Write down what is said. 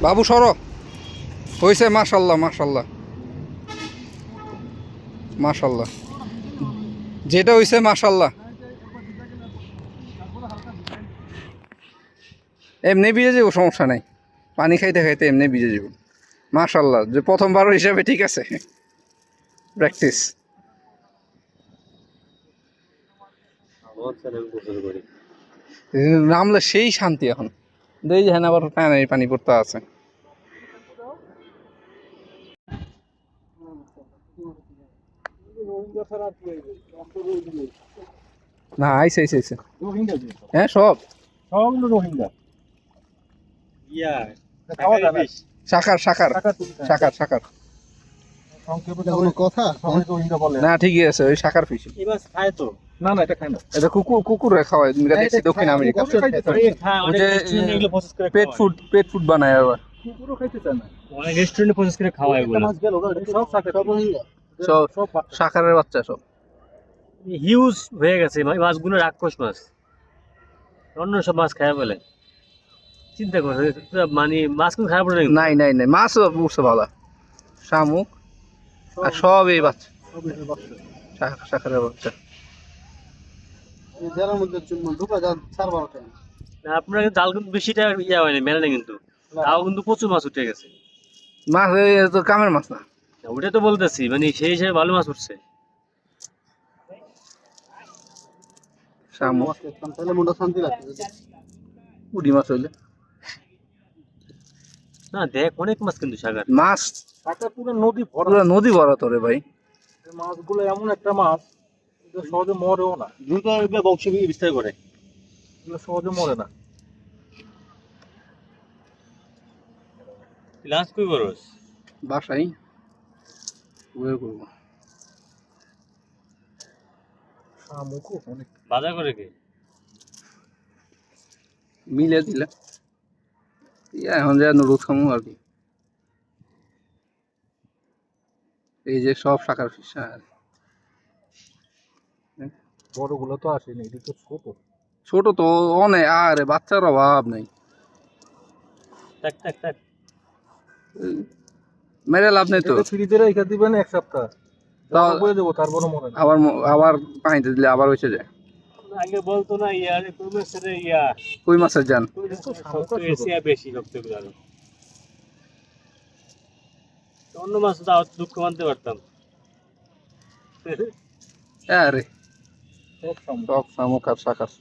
বাবু সরো হয়েছে মাশাল্লাহ মাশাল্লাহ মাশাল্লাহ যেটা হয়েছে মাশাল্লাহ এমনি ভিজে যাবো সমস্যা নাই পানি খাইতে খাইতে এমনি ভিজে যাবো মাশাল্লাহ যে প্রথমবার হিসাবে ঠিক আছে প্র্যাকটিস নামলে সেই শান্তি এখন দেই যে হ্যাঁ আবার পানি পড়তে আছে না আইসে আইসে আইসে হ্যাঁ সব রোহিঙ্গা শাখার শাখার শাখার শাখার কথা রোহিঙ্গা বলে না ঠিকই আছে ওই শাখার ফিশ এবার খায় তো না না এটা খায় না এটা কুকুরে খাওয়ায় দেখছি দক্ষিণ আমেরিকা পেট ফুড বানায় আবার কুকুরও খাইতে চায় না অনেক রেস্টুরেন্টে প্রসেস করে খাওয়ায় এগুলো সব রোহিঙ্গা সব শাখারের বাচ্চা সব হিউজ হয়ে গেছে মাছগুলো রাক্ষস মাছ অন্য সব মাছ খায় বলে চিন্তা করে মানে মাছ কোন খারাপ নাই নাই নাই মাছ উঠছে ভালো শামুক আর সব এই বাচ্চা শাখারের বাচ্চা আপনার জাল কিন্তু বেশিটা ইয়া হয়নি মেলে না কিন্তু তাও কিন্তু প্রচুর মাছ উঠে গেছে মাছ তো কামের মাছ না ওটা তো বলতেছি মানে সেই হিসেবে ভালো মাছ উঠছে শামুক উডি মাছ হইলে না দেখ অনেক মাছ কিন্তু সাগর মাছ পুরো নদী পুরো নদী ভরা তোরে ভাই মাছগুলো এমন একটা মাছ সহজে মরেও না দ্রুত বংশ বিস্তার করে সহজে মরে না লাঞ্চ কই করস বাসাই ওয়ে করব শামুক অনেক বাজার করে কি মিলে দিলা এখন যা রোদ খামু আর কি এই যে সব শাখার ফিশ বড়গুলো তো আসেনি এটা তো ছোট ছোট তো অনেক আরে বাচ্চার অভাব নেই মেরে লাভ নেই তো ফ্রিজে রেখে দিবেন এক সপ্তাহ বলে দেবো তারপর মনে আবার আবার পানিতে দিলে আবার হয়েছে যায় আগে বলতো না কই মাছের জান এশিয়া বেশি সবথেকে অন্য মাছ তো দুঃখ মানতে পারতাম আরে সব শামুক আর শাখার